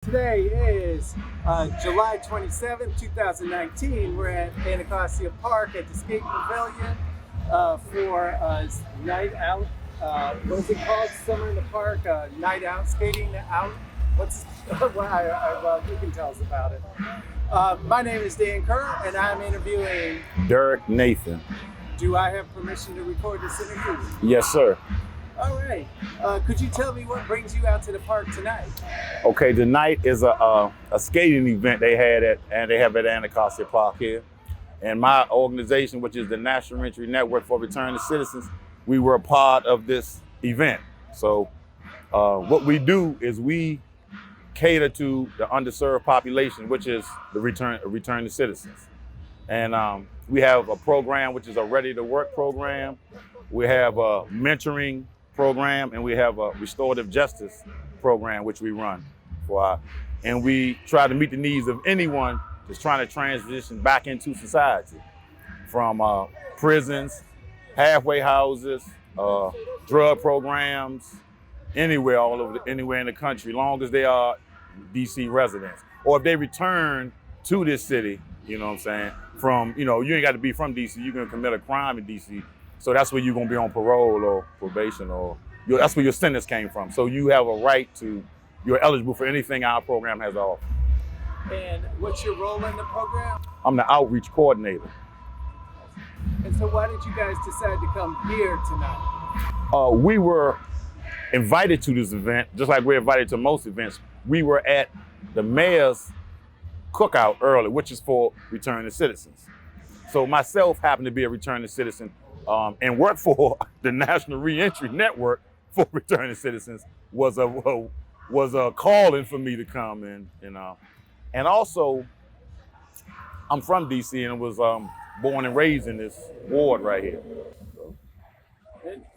Today is July 27th, 2019. We're at Anacostia Park at the Skate Pavilion for a night out. What's it called? Summer in the Park, night out, skating out. Well, you can tell us about it. My name is Dan Kerr, and I'm interviewing Derrick Nathan. Do I have permission to record this interview? Yes, sir. All right. Could you tell me what brings you out to the park tonight? Okay, tonight is a skating event they have at Anacostia Park here. And my organization, which is the National Reentry Network for Returning Citizens, we were a part of this event. So what we do is we cater to the underserved population, which is the returning citizens. And we have a program, which is a Ready to Work program. We have a mentoring program, and we have a restorative justice program, which we run and we try to meet the needs of anyone that's trying to transition back into society, from prisons, halfway houses, drug programs, anywhere anywhere in the country, long as they are DC residents, or if they return to this city, you know what I'm saying? You ain't got to be from DC, you can commit a crime in DC. So that's where you're gonna be on parole or probation, that's where your sentence came from. So you have a right you're eligible for anything our program has to offer. And what's your role in the program? I'm the outreach coordinator. And so why did you guys decide to come here tonight? We were invited to this event, just like we're invited to most events. We were at the mayor's cookout early, which is for returning citizens. So myself happened to be a returning citizen and work for the National Reentry Network for Returning Citizens was a calling for me to come in, and also I'm from DC and was born and raised in this ward right here.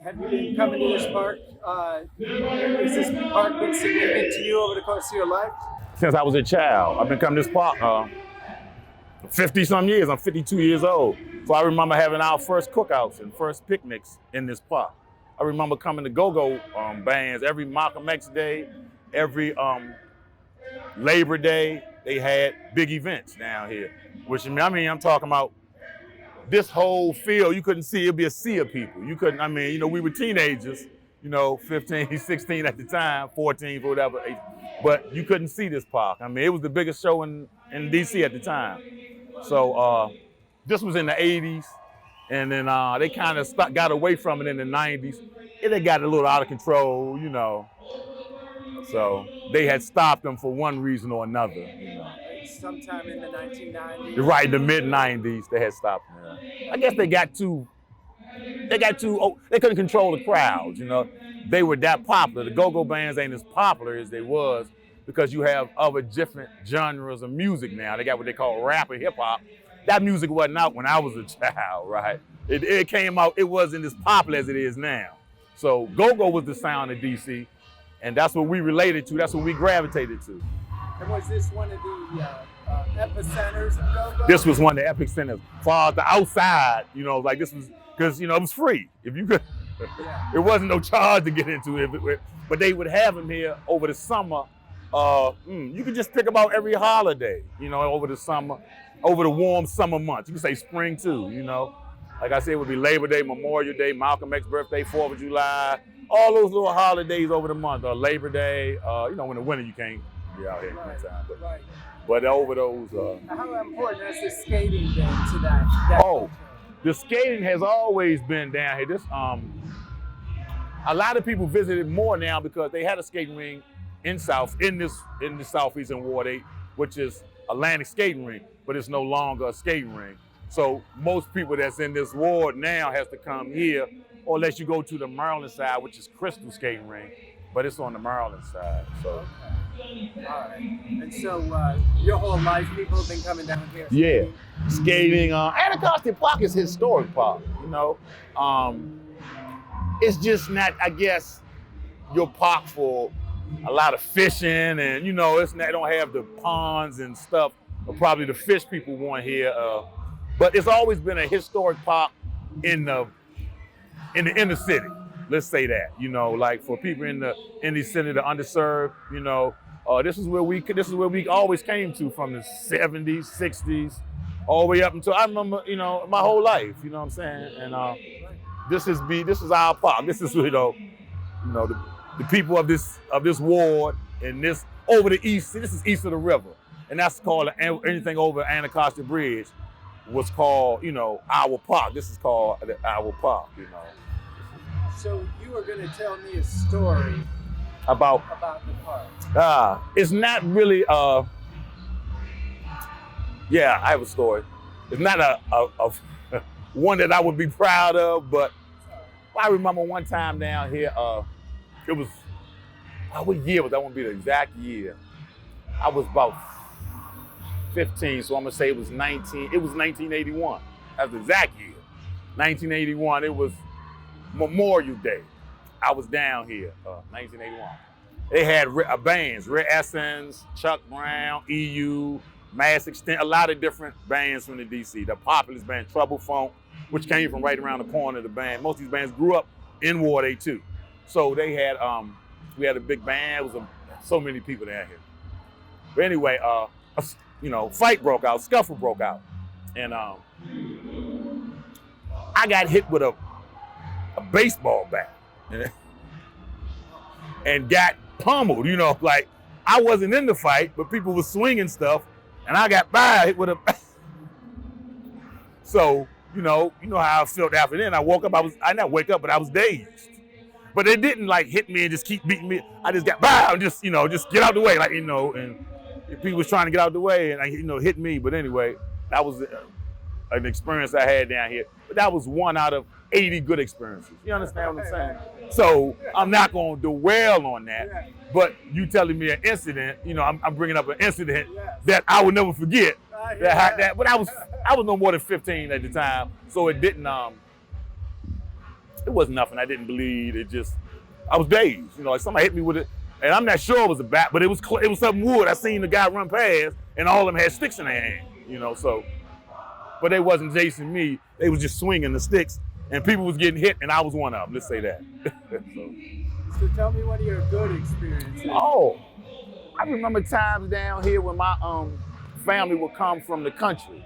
Have you been coming to this park? Has this park been significant to you over the course of your life? Since I was a child, I've been coming to this park 50 some years. I'm 52 years old. So I remember having our first cookouts and first picnics in this park. I remember coming to go-go bands every Malcolm X Day, every Labor Day. They had big events down here, I'm talking about this whole field. You couldn't see, it'd be a sea of people. You couldn't, we were teenagers, 15, 16 at the time, 14, whatever, but you couldn't see this park. It was the biggest show in DC at the time. So this was in the 80s, and then they kind of got away from it in the 90s. It got a little out of control, So they had stopped them for one reason or another. Sometime in the 1990s. Right, in the mid-90s, they had stopped them. I guess they couldn't control the crowds, They were that popular. The go-go bands ain't as popular as they was because you have other different genres of music now. They got what they call rap and hip-hop. That music wasn't out when I was a child, right? It came out, it wasn't as popular as it is now. So go-go was the sound of DC, and that's what we related to, that's what we gravitated to. And was this one of the epicenters of go-go? This was one of the epicenters. Far the outside, this was, because, it was free. If you could, it wasn't no charge to get into it, but they would have them here over the summer. You could just pick about every holiday, over the summer, over the warm summer months. You could say spring too, Like I said, it would be Labor Day, Memorial Day, Malcolm X birthday, 4th of July, all those little holidays over the month, or Labor Day. In the winter you can't be out here at that time. But over those. How important has the skating been to that? The skating has always been down here. A lot of people visit it more now because they had a skating ring in the southeastern ward 8, which is Atlantic skating ring, but it's no longer a skating ring. So most people that's in this ward now has to come here, or unless you go to the Maryland side, which is Crystal skating ring, but it's on the Maryland side. So. All right. And so your whole life, people have been coming down here? Yeah, skating. Anacostia Park is a historic park, It's just not, I guess, your park for a lot of fishing, and it's not, they don't have the ponds and stuff, or probably the fish people want here. But it's always been a historic park in the inner city. Let's say that, like for people in the city, the underserved, This is where we always came to from the 70s, 60s, all the way up until I remember, my whole life. You know what I'm saying? And this is our park. This is the people of this ward and this over the east. This is east of the river, and that's called anything over Anacostia Bridge was called our park. This is called our park. So you were going to tell me a story about the park. It's not really yeah, I have a story. It's not a one that I would be proud of, but I remember one time down here, it was, what year was that? Won't be the exact year. I was about 15, so I'm gonna say it was 1981. That's the exact year. 1981, it was Memorial Day. I was down here, 1981. They had bands, Red Essence, Chuck Brown, EU, Mass Extent, a lot of different bands from the DC. The populous band, Trouble Funk, which came from right around the corner of the band. Most of these bands grew up in Ward A too. So they had, we had a big band. It was so many people down here. But anyway, fight broke out, scuffle broke out. And I got hit with a baseball bat and got pummeled, like I wasn't in the fight, but people were swinging stuff and I got hit with a, so, you know how I felt after then. I woke up, I not wake up, but I was dazed. But they didn't like hit me and just keep beating me. I just got and just get out the way, like, and people was trying to get out the way and hit me. But anyway, that was an experience I had down here. But that was one out of 80 good experiences. You understand what I'm saying? So I'm not going to dwell on that. But you telling me an incident, I'm bringing up an incident that I will never forget. But I was no more than 15 at the time, so it didn't. It was nothing. I didn't bleed. I was dazed. Like somebody hit me with it, and I'm not sure it was a bat, but it was something wood. I seen the guy run past, and all of them had sticks in their hand. So, but they wasn't chasing me. They was just swinging the sticks, and people was getting hit, and I was one of them. Let's say that. So tell me one of your good experiences. Oh, I remember times down here when my family would come from the country.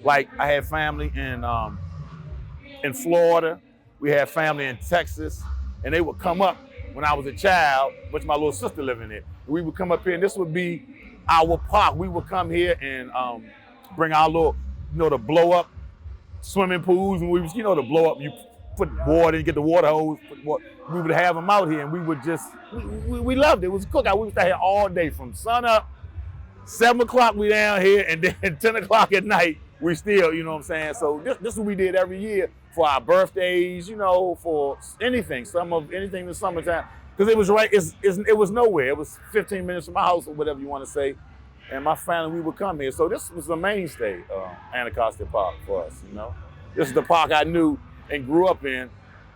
Like I had family in Florida. We had family in Texas, and they would come up when I was a child, which my little sister lived in there. We would come up here, and this would be our park. We would come here and bring our little, the blow up swimming pools, and we was, the blow up, you put water and get the water hose, we would have them out here, and we would just, we loved it. It was a cookout. We would stay here all day from sun up, 7 o'clock we down here, and then 10 o'clock at night, we still, So this is what we did every year for our birthdays, for anything in the summertime. Because it was it was nowhere. It was 15 minutes from my house or whatever you want to say. And my family, we would come here. So this was a mainstay, Anacostia Park for us, This is the park I knew and grew up in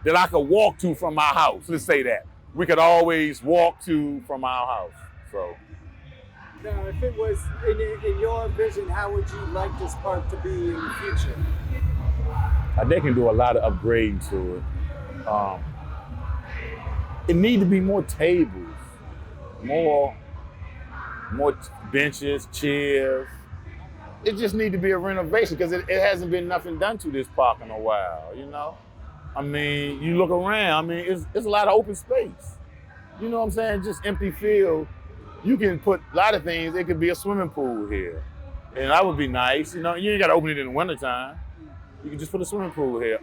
that I could walk to from my house. Let's say that. We could always walk to from our house, so. Now, if it was in your vision, how would you like this park to be in the future? They can do a lot of upgrades to it. It needs to be more tables, more benches, chairs. It just needs to be a renovation because it hasn't been nothing done to this park in a while, I mean, you look around, it's a lot of open space. You know what I'm saying? Just empty field. You can put a lot of things. It could be a swimming pool here. And that would be nice. You ain't got to open it in the wintertime. You can just put a swimming pool here.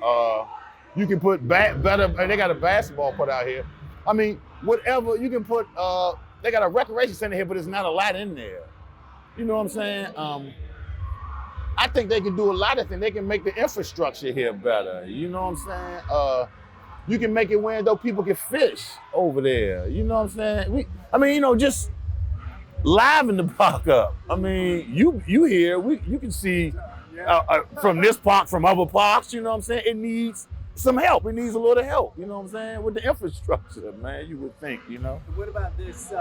You can put better, they got a basketball put out here. Whatever, you can put, they got a recreation center here, but there's not a lot in there. You know what I'm saying? I think they can do a lot of things. They can make the infrastructure here better. You know what I'm saying? You can make it where though people can fish over there. You know what I'm saying? Just liven the park up. You here, you can see from this park, from other parks, you know what I'm saying? It needs some help. It needs a little help, you know what I'm saying? With the infrastructure, man, you would think, What about this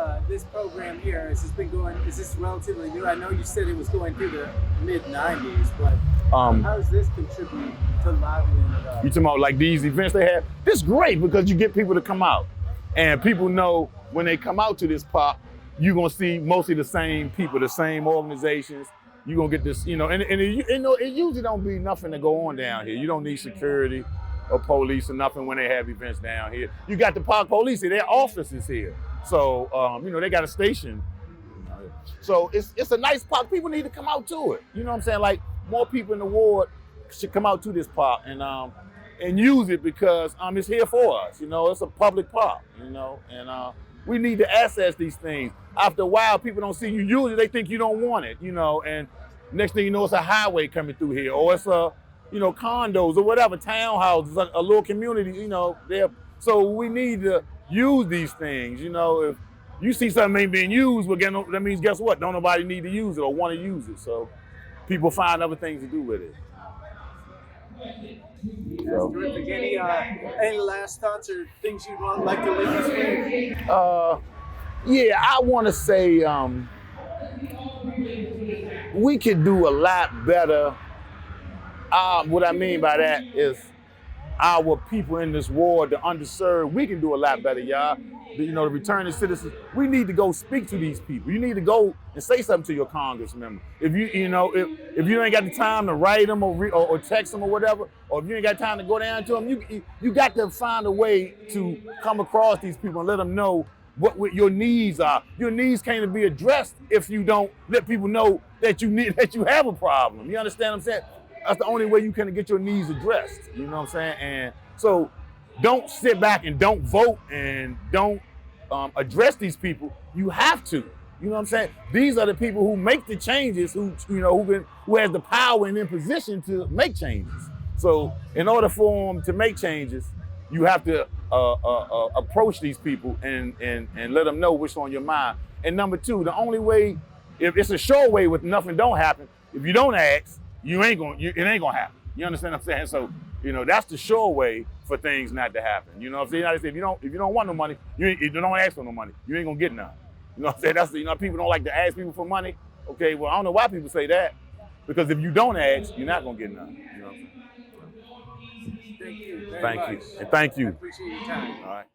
program here? Is this relatively new? I know you said it was going through the mid-90s, but how does this contribute to livening it up? You talking about like these events they have? This is great because you get people to come out. And people know when they come out to this park, you're gonna see mostly the same people, the same organizations. You're gonna get this, and it usually don't be nothing to go on down here. You don't need security or police or nothing when they have events down here. You got the park police here, their offices here. So, they got a station. So it's a nice park. People need to come out to it. You know what I'm saying? Like, more people in the ward should come out to this park and use it because it's here for us. It's a public park, and we need to access these things. After a while, people don't see you use it, they think you don't want it, and next thing you know, it's a highway coming through here, or it's condos or whatever, townhouses, a little community, so we need to use these things. If you see something ain't being used, well, that means guess what? Don't nobody need to use it or want to use it. So people find other things to do with it. That's terrific. Any last thoughts or things you'd like to leave us with? Yeah, I want to say we could do a lot better. What I mean by that is our people in this ward, the underserved, we can do a lot better, y'all. The returning citizens, we need to go speak to these people. You need to go and say something to your Congress member. If you ain't got the time to write them or text them or whatever, or if you ain't got time to go down to them, you got to find a way to come across these people and let them know what your needs are. Your needs can't be addressed if you don't let people know that you have a problem. You understand what I'm saying? That's the only way you can get your needs addressed. You know what I'm saying? And so don't sit back and don't vote and don't address these people. You have to. You know what I'm saying? These are the people who make the changes, who has the power and in position to make changes. So in order for them to make changes, you have to approach these people and let them know what's on your mind. And number two, the only way, if it's a sure way with nothing don't happen, if you don't ask, it ain't gonna happen. You understand what I'm saying? So, that's the sure way for things not to happen. You know what I'm saying? If you don't want no money, you don't ask for no money. You ain't gonna get none. You know what I'm saying? That's people don't like to ask people for money. Okay, well, I don't know why people say that, because if you don't ask, you're not gonna get none. You know what I'm saying? Thank you. Thank you. And thank you. I appreciate your time. All right.